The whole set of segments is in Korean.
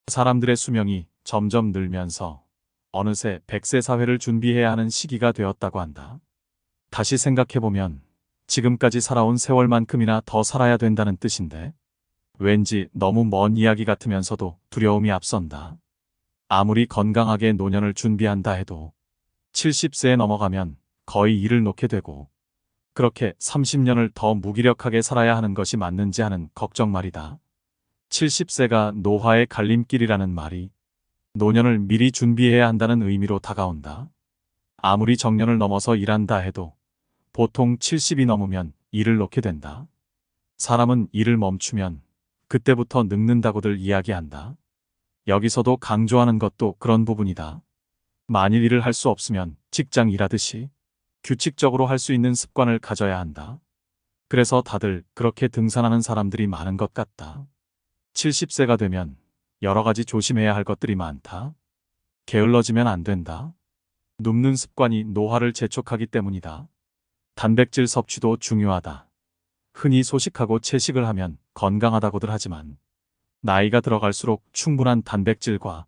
사람들의 수명이 점점 늘면서 어느새 100세 사회를 준비해야 하는 시기가 되었다고 한다. 다시 생각해보면 지금까지 살아온 세월만큼이나 더 살아야 된다는 뜻인데 왠지 너무 먼 이야기 같으면서도 두려움이 앞선다. 아무리 건강하게 노년을 준비한다 해도 70세에 넘어가면 거의 일을 놓게 되고 그렇게 30년을 더 무기력하게 살아야 하는 것이 맞는지 하는 걱정 말이다. 70세가 노화의 갈림길이라는 말이 노년을 미리 준비해야 한다는 의미로 다가온다. 아무리 정년을 넘어서 일한다 해도 보통 70이 넘으면 일을 놓게 된다. 사람은 일을 멈추면 그때부터 늙는다고들 이야기한다. 여기서도 강조하는 것도 그런 부분이다. 만일 일을 할 수 없으면 직장 일하듯이 규칙적으로 할 수 있는 습관을 가져야 한다. 그래서 다들 그렇게 등산하는 사람들이 많은 것 같다. 70세가 되면 여러 가지 조심해야 할 것들이 많다. 게을러지면 안 된다. 눕는 습관이 노화를 재촉하기 때문이다. 단백질 섭취도 중요하다. 흔히 소식하고 채식을 하면 건강하다고들 하지만 나이가 들어갈수록 충분한 단백질과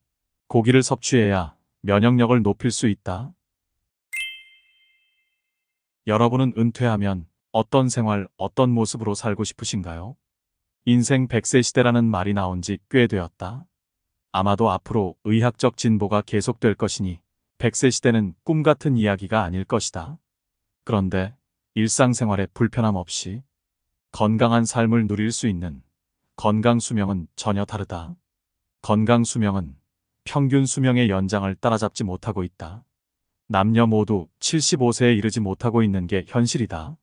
고기를 섭취해야 면역력을 높일 수 있다. 여러분은 은퇴하면 어떤 생활, 어떤 모습으로 살고 싶으신가요? 인생 100세 시대라는 말이 나온 지 꽤 되었다. 아마도 앞으로 의학적 진보가 계속될 것이니 100세 시대는 꿈 같은 이야기가 아닐 것이다. 그런데 일상생활에 불편함 없이 건강한 삶을 누릴 수 있는 건강 수명은 전혀 다르다. 건강 수명은 평균 수명의 연장을 따라잡지 못하고 있다. 남녀 모두 75세에 이르지 못하고 있는 게 현실이다.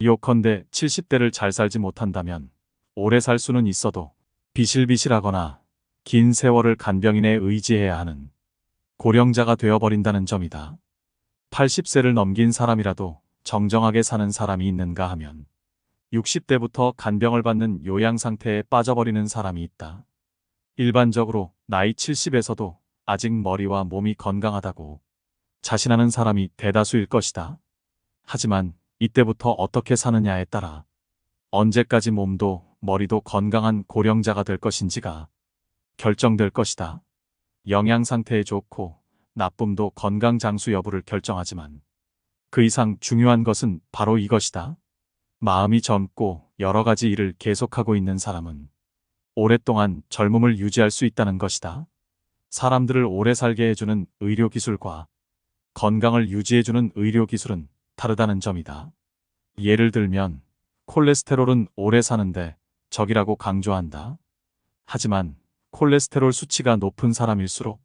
요컨대 70대를 잘 살지 못한다면 오래 살 수는 있어도 비실비실하거나 긴 세월을 간병인에 의지해야 하는 고령자가 되어버린다는 점이다. 80세를 넘긴 사람이라도 정정하게 사는 사람이 있는가 하면 60대부터 간병을 받는 요양 상태에 빠져버리는 사람이 있다. 일반적으로 나이 70에서도 아직 머리와 몸이 건강하다고 자신하는 사람이 대다수일 것이다. 하지만 이때부터 어떻게 사느냐에 따라 언제까지 몸도 머리도 건강한 고령자가 될 것인지가 결정될 것이다. 영양 상태에 좋고 나쁨도 건강 장수 여부를 결정하지만 그 이상 중요한 것은 바로 이것이다. 마음이 젊고 여러 가지 일을 계속하고 있는 사람은 오랫동안 젊음을 유지할 수 있다는 것이다. 사람들을 오래 살게 해주는 의료기술과 건강을 유지해주는 의료기술은 다르다는 점이다. 예를 들면 콜레스테롤은 오래 사는데 적이라고 강조한다. 하지만 콜레스테롤 수치가 높은 사람일수록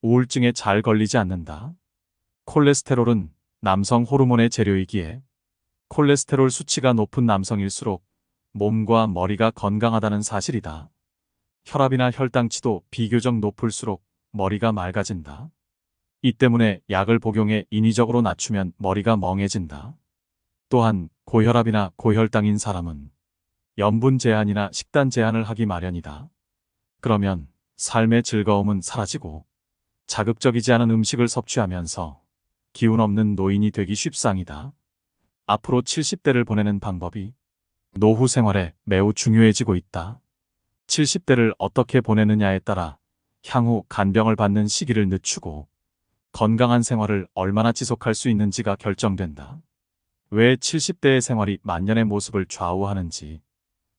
우울증에 잘 걸리지 않는다. 콜레스테롤은 남성 호르몬의 재료이기에 콜레스테롤 수치가 높은 남성일수록 몸과 머리가 건강하다는 사실이다. 혈압이나 혈당치도 비교적 높을수록 머리가 맑아진다. 이 때문에 약을 복용해 인위적으로 낮추면 머리가 멍해진다. 또한 고혈압이나 고혈당인 사람은 염분 제한이나 식단 제한을 하기 마련이다. 그러면 삶의 즐거움은 사라지고 자극적이지 않은 음식을 섭취하면서 기운 없는 노인이 되기 쉽상이다. 앞으로 70대를 보내는 방법이 노후 생활에 매우 중요해지고 있다. 70대를 어떻게 보내느냐에 따라 향후 간병을 받는 시기를 늦추고 건강한 생활을 얼마나 지속할 수 있는지가 결정된다. 왜 70대의 생활이 만년의 모습을 좌우하는지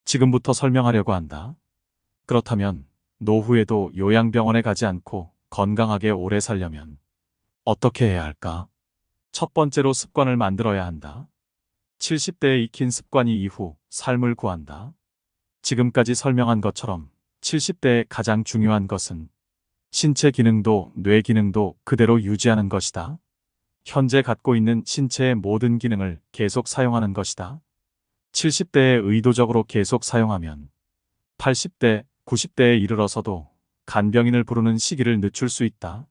지금부터 설명하려고 한다. 그렇다면 노후에도 요양병원에 가지 않고 건강하게 오래 살려면 어떻게 해야 할까? 첫 번째로 습관을 만들어야 한다. 70대에 익힌 습관이 이후 삶을 구한다. 지금까지 설명한 것처럼 70대의 가장 중요한 것은 신체 기능도 뇌 기능도 그대로 유지하는 것이다. 현재 갖고 있는 신체의 모든 기능을 계속 사용하는 것이다. 70대에 의도적으로 계속 사용하면 80대, 90대에 이르러서도 간병인을 부르는 시기를 늦출 수 있다.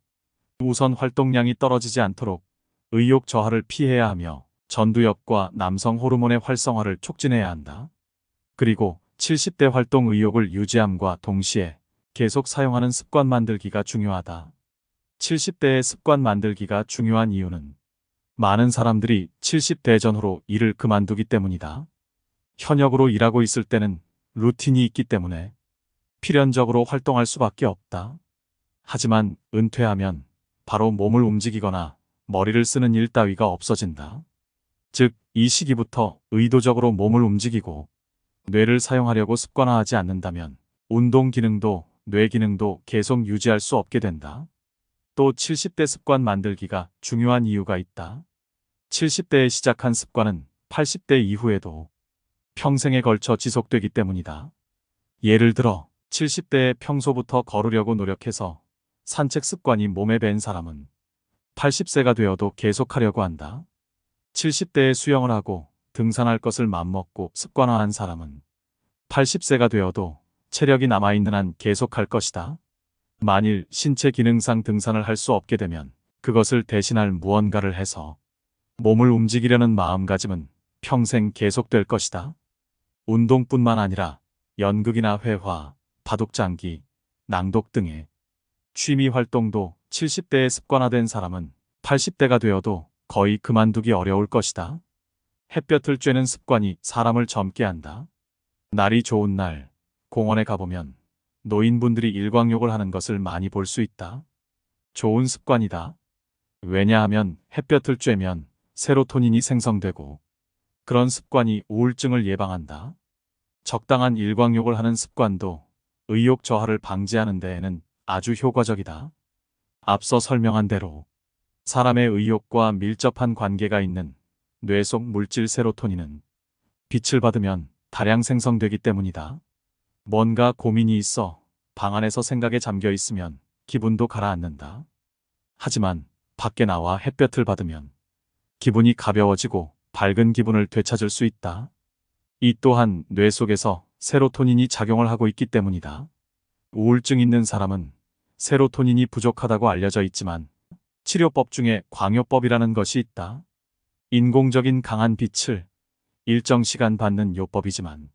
우선 활동량이 떨어지지 않도록 의욕 저하를 피해야 하며 전두엽과 남성 호르몬의 활성화를 촉진해야 한다. 그리고 70대 활동 의욕을 유지함과 동시에 계속 사용하는 습관 만들기가 중요하다. 70대의 습관 만들기가 중요한 이유는 많은 사람들이 70대 전후로 일을 그만두기 때문이다. 현역으로 일하고 있을 때는 루틴이 있기 때문에 필연적으로 활동할 수밖에 없다. 하지만 은퇴하면 바로 몸을 움직이거나 머리를 쓰는 일 따위가 없어진다. 즉, 이 시기부터 의도적으로 몸을 움직이고 뇌를 사용하려고 습관화하지 않는다면 운동 기능도 뇌 기능도 계속 유지할 수 없게 된다. 또 70대 습관 만들기가 중요한 이유가 있다. 70대에 시작한 습관은 80대 이후에도 평생에 걸쳐 지속되기 때문이다. 예를 들어 70대에 평소부터 걸으려고 노력해서 산책 습관이 몸에 밴 사람은 80세가 되어도 계속하려고 한다. 70대에 수영을 하고 등산할 것을 맘먹고 습관화한 사람은 80세가 되어도 체력이 남아있는 한 계속할 것이다. 만일 신체 기능상 등산을 할 수 없게 되면 그것을 대신할 무언가를 해서 몸을 움직이려는 마음가짐은 평생 계속될 것이다. 운동뿐만 아니라 연극이나 회화, 바둑장기, 낭독 등의 취미 활동도 70대에 습관화된 사람은 80대가 되어도 거의 그만두기 어려울 것이다. 햇볕을 쬐는 습관이 사람을 젊게 한다. 날이 좋은 날 공원에 가보면 노인분들이 일광욕을 하는 것을 많이 볼 수 있다. 좋은 습관이다. 왜냐하면 햇볕을 쬐면 세로토닌이 생성되고 그런 습관이 우울증을 예방한다. 적당한 일광욕을 하는 습관도 의욕 저하를 방지하는 데에는 아주 효과적이다. 앞서 설명한 대로 사람의 의욕과 밀접한 관계가 있는 뇌 속 물질 세로토닌은 빛을 받으면 다량 생성되기 때문이다. 뭔가 고민이 있어 방 안에서 생각에 잠겨 있으면 기분도 가라앉는다. 하지만 밖에 나와 햇볕을 받으면 기분이 가벼워지고 밝은 기분을 되찾을 수 있다. 이 또한 뇌 속에서 세로토닌이 작용을 하고 있기 때문이다. 우울증 있는 사람은 세로토닌이 부족하다고 알려져 있지만 치료법 중에 광요법이라는 것이 있다. 인공적인 강한 빛을 일정 시간 받는 요법이지만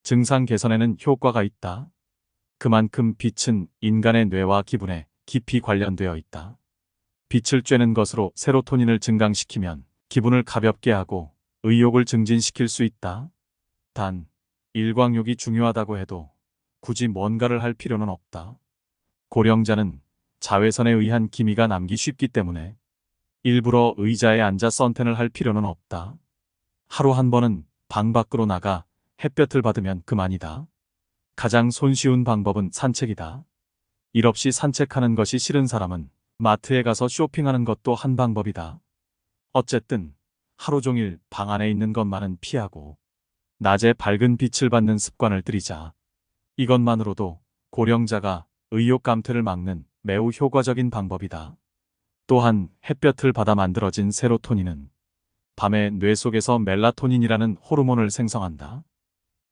증상 개선에는 효과가 있다. 그만큼 빛은 인간의 뇌와 기분에 깊이 관련되어 있다. 빛을 쬐는 것으로 세로토닌을 증강시키면 기분을 가볍게 하고 의욕을 증진시킬 수 있다. 단, 일광욕이 중요하다고 해도 굳이 뭔가를 할 필요는 없다. 고령자는 자외선에 의한 기미가 남기 쉽기 때문에 일부러 의자에 앉아 선탠을 할 필요는 없다. 하루 한 번은 방 밖으로 나가 햇볕을 받으면 그만이다. 가장 손쉬운 방법은 산책이다. 일 없이 산책하는 것이 싫은 사람은 마트에 가서 쇼핑하는 것도 한 방법이다. 어쨌든 하루 종일 방 안에 있는 것만은 피하고 낮에 밝은 빛을 받는 습관을 들이자. 이것만으로도 고령자가 의욕 감퇴를 막는 매우 효과적인 방법이다. 또한 햇볕을 받아 만들어진 세로토닌은 밤에 뇌 속에서 멜라토닌이라는 호르몬을 생성한다.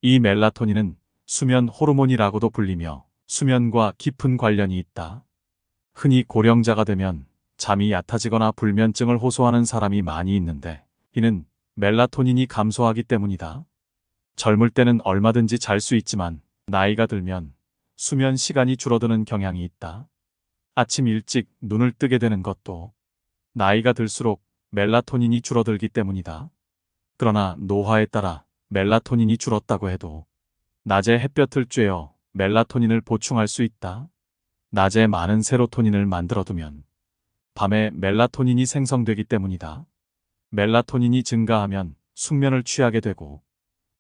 이 멜라토닌은 수면 호르몬이라고도 불리며 수면과 깊은 관련이 있다. 흔히 고령자가 되면 잠이 얕아지거나 불면증을 호소하는 사람이 많이 있는데 이는 멜라토닌이 감소하기 때문이다. 젊을 때는 얼마든지 잘 수 있지만 나이가 들면 수면 시간이 줄어드는 경향이 있다. 아침 일찍 눈을 뜨게 되는 것도 나이가 들수록 멜라토닌이 줄어들기 때문이다. 그러나 노화에 따라 멜라토닌이 줄었다고 해도 낮에 햇볕을 쬐어 멜라토닌을 보충할 수 있다. 낮에 많은 세로토닌을 만들어두면 밤에 멜라토닌이 생성되기 때문이다. 멜라토닌이 증가하면 숙면을 취하게 되고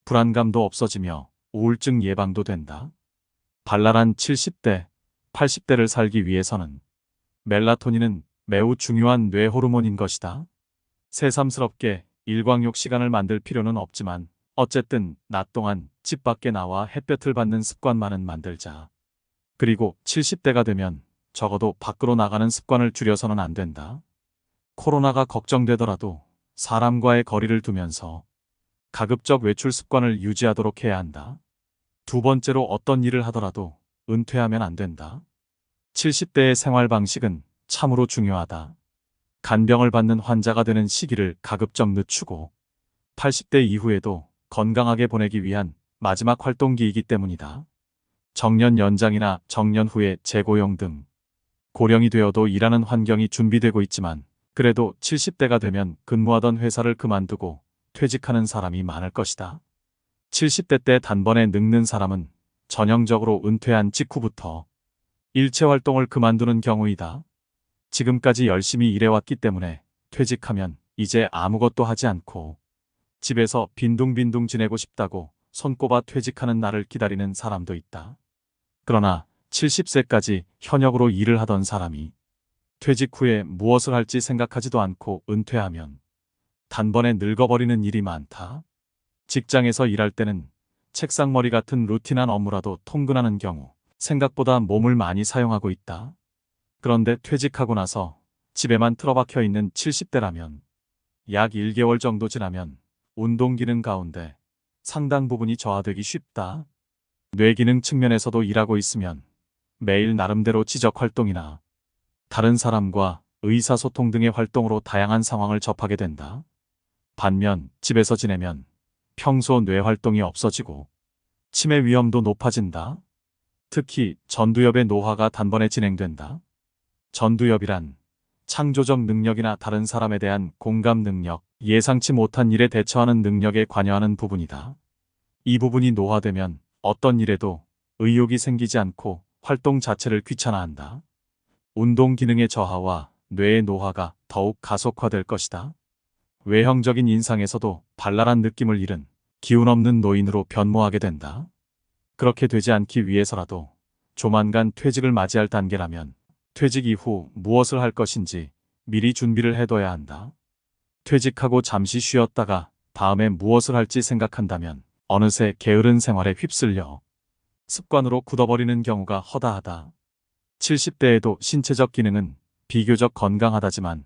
불안감도 없어지며 우울증 예방도 된다. 발랄한 70대, 80대를 살기 위해서는 멜라토닌은 매우 중요한 뇌 호르몬인 것이다. 새삼스럽게 일광욕 시간을 만들 필요는 없지만 어쨌든 낮 동안 집 밖에 나와 햇볕을 받는 습관만은 만들자. 그리고 70대가 되면 적어도 밖으로 나가는 습관을 줄여서는 안 된다. 코로나가 걱정되더라도 사람과의 거리를 두면서 가급적 외출 습관을 유지하도록 해야 한다. 두 번째로 어떤 일을 하더라도 은퇴하면 안 된다. 70대의 생활 방식은 참으로 중요하다. 간병을 받는 환자가 되는 시기를 가급적 늦추고 80대 이후에도 건강하게 보내기 위한 마지막 활동기이기 때문이다. 정년 연장이나 정년 후에 재고용 등 고령이 되어도 일하는 환경이 준비되고 있지만 그래도 70대가 되면 근무하던 회사를 그만두고 퇴직하는 사람이 많을 것이다. 70대 때 단번에 늙는 사람은 전형적으로 은퇴한 직후부터 일체 활동을 그만두는 경우이다. 지금까지 열심히 일해왔기 때문에 퇴직하면 이제 아무것도 하지 않고 집에서 빈둥빈둥 지내고 싶다고 손꼽아 퇴직하는 날을 기다리는 사람도 있다. 그러나 70세까지 현역으로 일을 하던 사람이 퇴직 후에 무엇을 할지 생각하지도 않고 은퇴하면 단번에 늙어버리는 일이 많다. 직장에서 일할 때는 책상머리 같은 루틴한 업무라도 통근하는 경우 생각보다 몸을 많이 사용하고 있다. 그런데 퇴직하고 나서 집에만 틀어박혀 있는 70대라면 약 1개월 정도 지나면 운동 기능 가운데 상당 부분이 저하되기 쉽다. 뇌 기능 측면에서도 일하고 있으면 매일 나름대로 지적 활동이나 다른 사람과 의사소통 등의 활동으로 다양한 상황을 접하게 된다. 반면 집에서 지내면 평소 뇌 활동이 없어지고 치매 위험도 높아진다. 특히 전두엽의 노화가 단번에 진행된다. 전두엽이란 창조적 능력이나 다른 사람에 대한 공감 능력, 예상치 못한 일에 대처하는 능력에 관여하는 부분이다. 이 부분이 노화되면 어떤 일에도 의욕이 생기지 않고 활동 자체를 귀찮아한다. 운동 기능의 저하와 뇌의 노화가 더욱 가속화될 것이다. 외형적인 인상에서도 발랄한 느낌을 잃은 기운 없는 노인으로 변모하게 된다. 그렇게 되지 않기 위해서라도 조만간 퇴직을 맞이할 단계라면 퇴직 이후 무엇을 할 것인지 미리 준비를 해둬야 한다. 퇴직하고 잠시 쉬었다가 다음에 무엇을 할지 생각한다면 어느새 게으른 생활에 휩쓸려 습관으로 굳어버리는 경우가 허다하다. 70대에도 신체적 기능은 비교적 건강하다지만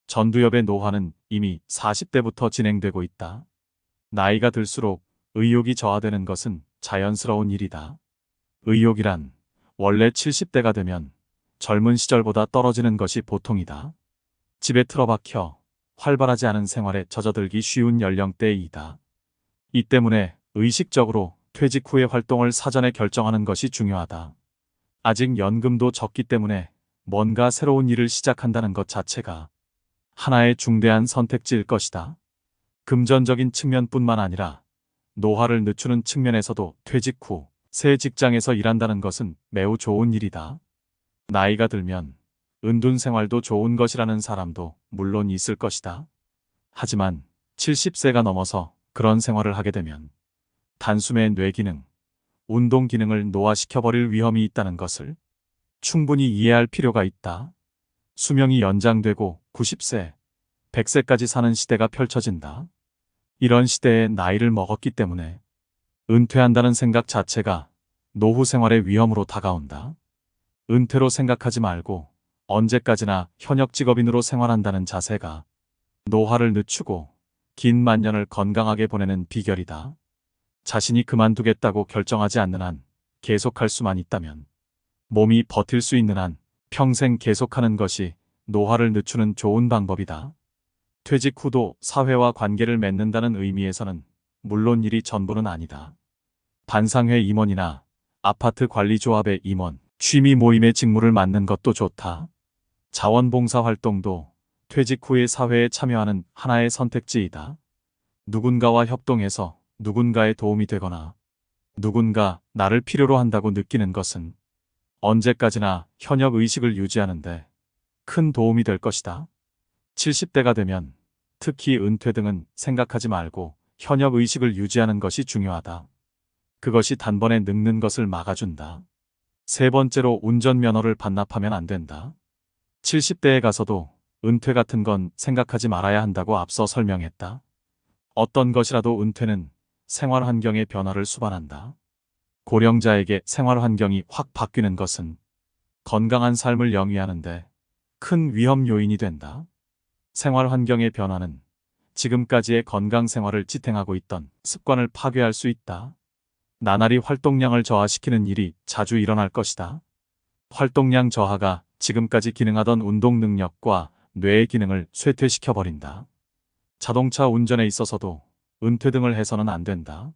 전두엽의 노화는 이미 40대부터 진행되고 있다. 나이가 들수록 의욕이 저하되는 것은 자연스러운 일이다. 의욕이란 원래 70대가 되면 젊은 시절보다 떨어지는 것이 보통이다. 집에 틀어박혀 활발하지 않은 생활에 젖어들기 쉬운 연령대이다. 이 때문에 의식적으로 퇴직 후의 활동을 사전에 결정하는 것이 중요하다. 아직 연금도 적기 때문에 뭔가 새로운 일을 시작한다는 것 자체가 하나의 중대한 선택지일 것이다. 금전적인 측면뿐만 아니라 노화를 늦추는 측면에서도 퇴직 후 새 직장에서 일한다는 것은 매우 좋은 일이다. 나이가 들면 은둔 생활도 좋은 것이라는 사람도 물론 있을 것이다. 하지만 70세가 넘어서 그런 생활을 하게 되면 단숨에 뇌 기능, 운동 기능을 노화시켜버릴 위험이 있다는 것을 충분히 이해할 필요가 있다. 수명이 연장되고 90세, 100세까지 사는 시대가 펼쳐진다. 이런 시대에 나이를 먹었기 때문에 은퇴한다는 생각 자체가 노후 생활의 위험으로 다가온다. 은퇴로 생각하지 말고 언제까지나 현역 직업인으로 생활한다는 자세가 노화를 늦추고 긴 만년을 건강하게 보내는 비결이다. 자신이 그만두겠다고 결정하지 않는 한 계속할 수만 있다면 몸이 버틸 수 있는 한 평생 계속하는 것이 노화를 늦추는 좋은 방법이다. 퇴직 후도 사회와 관계를 맺는다는 의미에서는 물론 일이 전부는 아니다. 반상회 임원이나 아파트 관리조합의 임원, 취미 모임의 직무를 맡는 것도 좋다. 자원봉사 활동도 퇴직 후에 사회에 참여하는 하나의 선택지이다. 누군가와 협동해서 누군가의 도움이 되거나 누군가 나를 필요로 한다고 느끼는 것은 언제까지나 현역 의식을 유지하는데 큰 도움이 될 것이다. 70대가 되면 특히 은퇴 등은 생각하지 말고 현역 의식을 유지하는 것이 중요하다. 그것이 단번에 늙는 것을 막아준다. 세 번째로 운전면허를 반납하면 안 된다. 70대에 가서도 은퇴 같은 건 생각하지 말아야 한다고 앞서 설명했다. 어떤 것이라도 은퇴는 생활 환경의 변화를 수반한다. 고령자에게 생활 환경이 확 바뀌는 것은 건강한 삶을 영위하는데 큰 위험 요인이 된다. 생활 환경의 변화는 지금까지의 건강 생활을 지탱하고 있던 습관을 파괴할 수 있다. 나날이 활동량을 저하시키는 일이 자주 일어날 것이다. 활동량 저하가 지금까지 기능하던 운동 능력과 뇌의 기능을 쇠퇴시켜버린다. 자동차 운전에 있어서도 은퇴 등을 해서는 안 된다.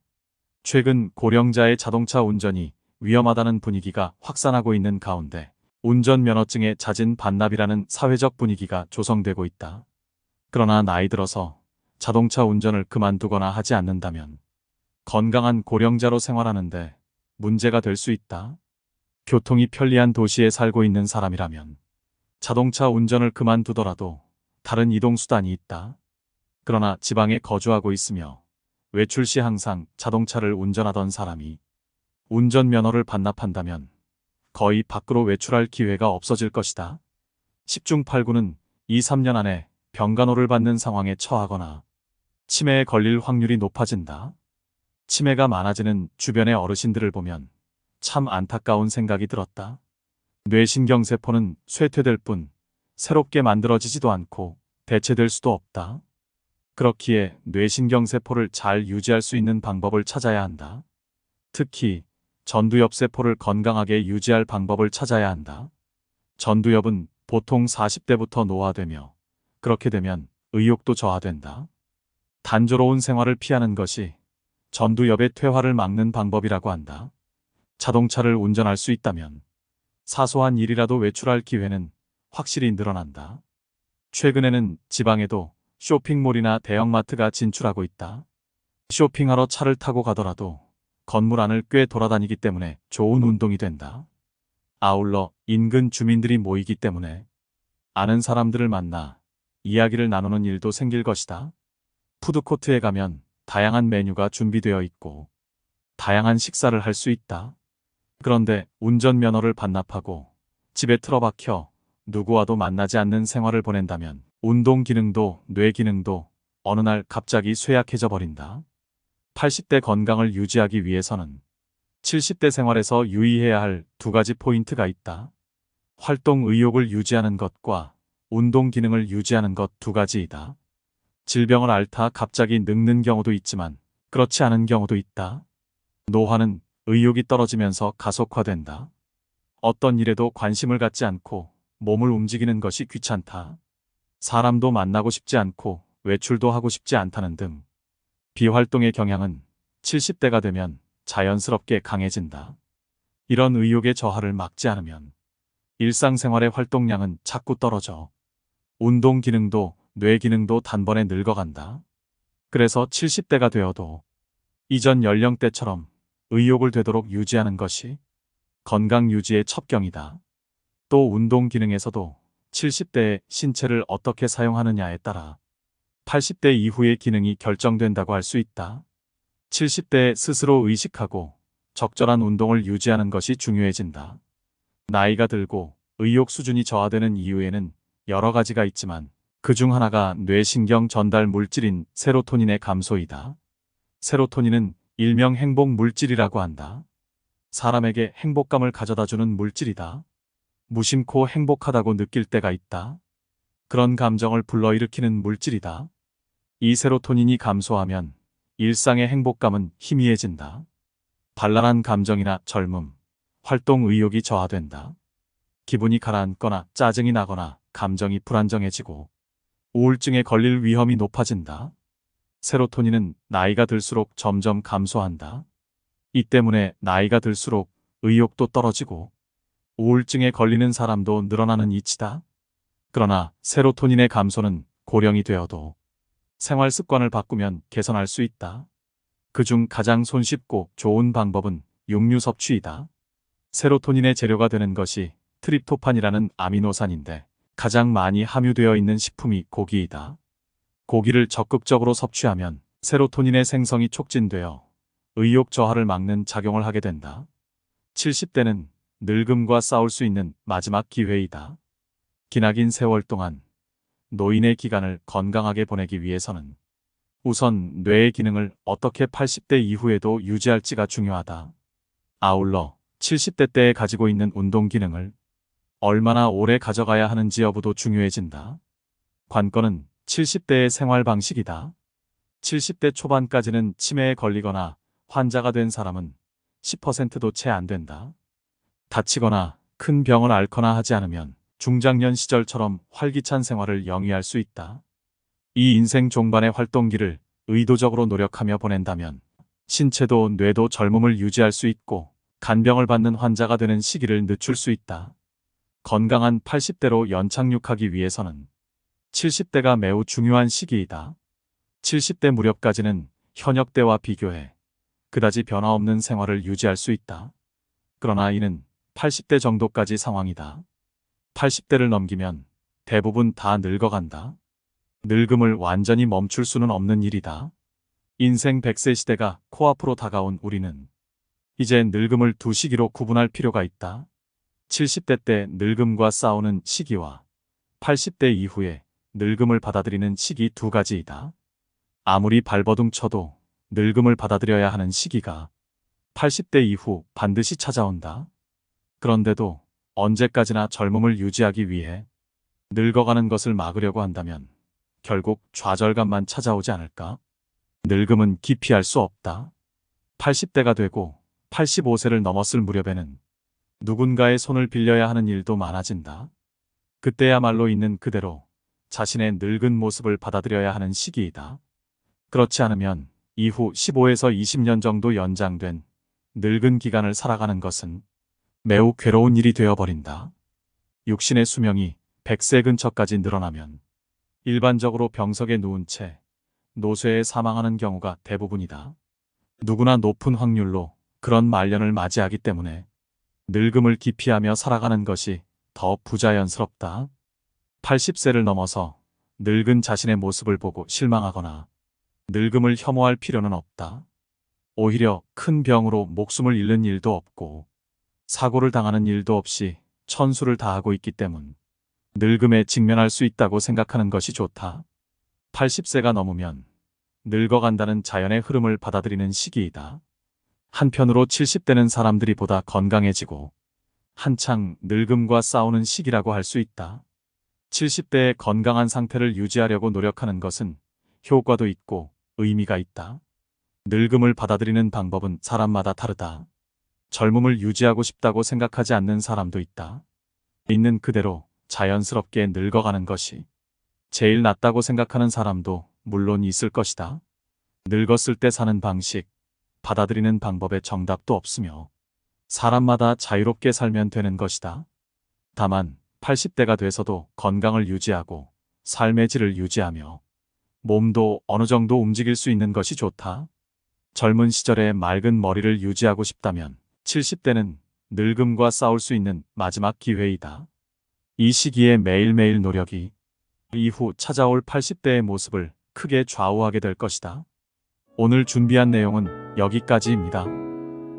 최근 고령자의 자동차 운전이 위험하다는 분위기가 확산하고 있는 가운데 운전면허증의 잦은 반납이라는 사회적 분위기가 조성되고 있다. 그러나 나이 들어서 자동차 운전을 그만두거나 하지 않는다면 건강한 고령자로 생활하는데 문제가 될 수 있다. 교통이 편리한 도시에 살고 있는 사람이라면 자동차 운전을 그만두더라도 다른 이동수단이 있다. 그러나 지방에 거주하고 있으며 외출 시 항상 자동차를 운전하던 사람이 운전면허를 반납한다면 거의 밖으로 외출할 기회가 없어질 것이다. 10중 8구는 2, 3년 안에 병간호를 받는 상황에 처하거나 치매에 걸릴 확률이 높아진다. 치매가 많아지는 주변의 어르신들을 보면 참 안타까운 생각이 들었다. 뇌신경세포는 쇠퇴될 뿐 새롭게 만들어지지도 않고 대체될 수도 없다. 그렇기에 뇌신경세포를 잘 유지할 수 있는 방법을 찾아야 한다. 특히 전두엽세포를 건강하게 유지할 방법을 찾아야 한다. 전두엽은 보통 40대부터 노화되며 그렇게 되면 의욕도 저하된다. 단조로운 생활을 피하는 것이 전두엽의 퇴화를 막는 방법이라고 한다. 자동차를 운전할 수 있다면 사소한 일이라도 외출할 기회는 확실히 늘어난다. 최근에는 지방에도 쇼핑몰이나 대형마트가 진출하고 있다. 쇼핑하러 차를 타고 가더라도 건물 안을 꽤 돌아다니기 때문에 좋은 운동이 된다. 아울러 인근 주민들이 모이기 때문에 아는 사람들을 만나 이야기를 나누는 일도 생길 것이다. 푸드코트에 가면 다양한 메뉴가 준비되어 있고 다양한 식사를 할 수 있다. 그런데 운전면허를 반납하고 집에 틀어박혀 누구와도 만나지 않는 생활을 보낸다면 운동 기능도 뇌 기능도 어느 날 갑자기 쇠약해져 버린다. 80대 건강을 유지하기 위해서는 70대 생활에서 유의해야 할 두 가지 포인트가 있다. 활동 의욕을 유지하는 것과 운동 기능을 유지하는 것 두 가지이다. 질병을 앓다 갑자기 늙는 경우도 있지만 그렇지 않은 경우도 있다. 노화는 의욕이 떨어지면서 가속화된다. 어떤 일에도 관심을 갖지 않고 몸을 움직이는 것이 귀찮다. 사람도 만나고 싶지 않고 외출도 하고 싶지 않다는 등 비활동의 경향은 70대가 되면 자연스럽게 강해진다. 이런 의욕의 저하를 막지 않으면 일상생활의 활동량은 자꾸 떨어져 운동 기능도 뇌 기능도 단번에 늙어간다. 그래서 70대가 되어도 이전 연령대처럼 의욕을 되도록 유지하는 것이 건강 유지의 첩경이다. 또 운동 기능에서도 70대의 신체를 어떻게 사용하느냐에 따라 80대 이후의 기능이 결정된다고 할 수 있다. 70대에 스스로 의식하고 적절한 운동을 유지하는 것이 중요해진다. 나이가 들고 의욕 수준이 저하되는 이유에는 여러 가지가 있지만 그중 하나가 뇌신경 전달 물질인 세로토닌의 감소이다. 세로토닌은 일명 행복 물질이라고 한다. 사람에게 행복감을 가져다주는 물질이다. 무심코 행복하다고 느낄 때가 있다. 그런 감정을 불러일으키는 물질이다. 이 세로토닌이 감소하면 일상의 행복감은 희미해진다. 발랄한 감정이나 젊음, 활동 의욕이 저하된다. 기분이 가라앉거나 짜증이 나거나 감정이 불안정해지고 우울증에 걸릴 위험이 높아진다. 세로토닌은 나이가 들수록 점점 감소한다. 이 때문에 나이가 들수록 의욕도 떨어지고 우울증에 걸리는 사람도 늘어나는 이치다. 그러나 세로토닌의 감소는 고령이 되어도 생활 습관을 바꾸면 개선할 수 있다. 그중 가장 손쉽고 좋은 방법은 육류 섭취이다. 세로토닌의 재료가 되는 것이 트립토판이라는 아미노산인데 가장 많이 함유되어 있는 식품이 고기이다. 고기를 적극적으로 섭취하면 세로토닌의 생성이 촉진되어 의욕 저하를 막는 작용을 하게 된다. 70대는 늙음과 싸울 수 있는 마지막 기회이다. 기나긴 세월 동안 노인의 기간을 건강하게 보내기 위해서는 우선 뇌의 기능을 어떻게 80대 이후에도 유지할지가 중요하다. 아울러 70대 때에 가지고 있는 운동 기능을 얼마나 오래 가져가야 하는지 여부도 중요해진다. 관건은 70대의 생활 방식이다. 70대 초반까지는 치매에 걸리거나 환자가 된 사람은 10%도 채 안 된다. 다치거나 큰 병을 앓거나 하지 않으면 중장년 시절처럼 활기찬 생활을 영위할 수 있다. 이 인생 종반의 활동기를 의도적으로 노력하며 보낸다면 신체도 뇌도 젊음을 유지할 수 있고 간병을 받는 환자가 되는 시기를 늦출 수 있다. 건강한 80대로 연착륙하기 위해서는 70대가 매우 중요한 시기이다. 70대 무렵까지는 현역 때와 비교해 그다지 변화 없는 생활을 유지할 수 있다. 그러나 이는 80대 정도까지 상황이다. 80대를 넘기면 대부분 다 늙어간다. 늙음을 완전히 멈출 수는 없는 일이다. 인생 100세 시대가 코앞으로 다가온 우리는 이제 늙음을 두 시기로 구분할 필요가 있다. 70대 때 늙음과 싸우는 시기와 80대 이후에 늙음을 받아들이는 시기 두 가지이다. 아무리 발버둥 쳐도 늙음을 받아들여야 하는 시기가 80대 이후 반드시 찾아온다. 그런데도 언제까지나 젊음을 유지하기 위해 늙어가는 것을 막으려고 한다면 결국 좌절감만 찾아오지 않을까? 늙음은 기피할 수 없다. 80대가 되고 85세를 넘었을 무렵에는 누군가의 손을 빌려야 하는 일도 많아진다. 그때야말로 있는 그대로 자신의 늙은 모습을 받아들여야 하는 시기이다. 그렇지 않으면 이후 15에서 20년 정도 연장된 늙은 기간을 살아가는 것은 매우 괴로운 일이 되어버린다. 육신의 수명이 100세 근처까지 늘어나면 일반적으로 병석에 누운 채 노쇠에 사망하는 경우가 대부분이다. 누구나 높은 확률로 그런 말년을 맞이하기 때문에 늙음을 기피하며 살아가는 것이 더 부자연스럽다. 80세를 넘어서 늙은 자신의 모습을 보고 실망하거나 늙음을 혐오할 필요는 없다. 오히려 큰 병으로 목숨을 잃는 일도 없고 사고를 당하는 일도 없이 천수를 다하고 있기 때문 늙음에 직면할 수 있다고 생각하는 것이 좋다. 80세가 넘으면 늙어간다는 자연의 흐름을 받아들이는 시기이다. 한편으로 70대는 사람들이 보다 건강해지고 한창 늙음과 싸우는 시기라고 할 수 있다. 70대의 건강한 상태를 유지하려고 노력하는 것은 효과도 있고 의미가 있다. 늙음을 받아들이는 방법은 사람마다 다르다. 젊음을 유지하고 싶다고 생각하지 않는 사람도 있다. 있는 그대로 자연스럽게 늙어가는 것이 제일 낫다고 생각하는 사람도 물론 있을 것이다. 늙었을 때 사는 방식, 받아들이는 방법에 정답도 없으며 사람마다 자유롭게 살면 되는 것이다. 다만 80대가 돼서도 건강을 유지하고 삶의 질을 유지하며 몸도 어느 정도 움직일 수 있는 것이 좋다. 젊은 시절의 맑은 머리를 유지하고 싶다면 70대는 늙음과 싸울 수 있는 마지막 기회이다. 이 시기에 매일매일 노력이 이후 찾아올 80대의 모습을 크게 좌우하게 될 것이다. 오늘 준비한 내용은 여기까지입니다.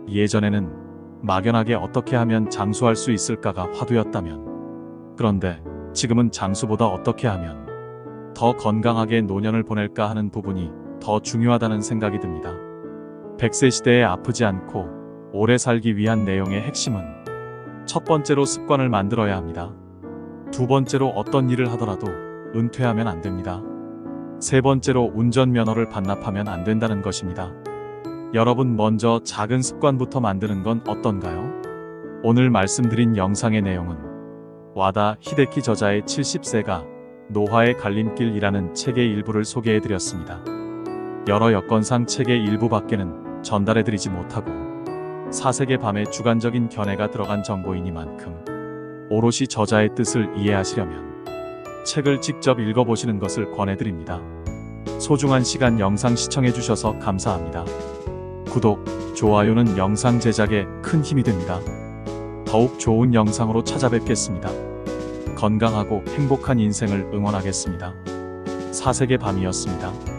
예전에는 막연하게 어떻게 하면 장수할 수 있을까가 화두였다면 그런데 지금은 장수보다 어떻게 하면 더 건강하게 노년을 보낼까 하는 부분이 더 중요하다는 생각이 듭니다. 100세 시대에 아프지 않고 오래 살기 위한 내용의 핵심은 첫 번째로 습관을 만들어야 합니다. 두 번째로 어떤 일을 하더라도 은퇴하면 안 됩니다. 세 번째로 운전면허를 반납하면 안 된다는 것입니다. 여러분 먼저 작은 습관부터 만드는 건 어떤가요? 오늘 말씀드린 영상의 내용은 와다 히데키 저자의 70세가 노화의 갈림길이라는 책의 일부를 소개해드렸습니다. 여러 여건상 책의 일부밖에는 전달해드리지 못하고 사색의 밤에 주관적인 견해가 들어간 정보이니만큼 오롯이 저자의 뜻을 이해하시려면 책을 직접 읽어보시는 것을 권해드립니다. 소중한 시간 영상 시청해주셔서 감사합니다. 구독, 좋아요는 영상 제작에 큰 힘이 됩니다. 더욱 좋은 영상으로 찾아뵙겠습니다. 건강하고 행복한 인생을 응원하겠습니다. 사색의 밤이었습니다.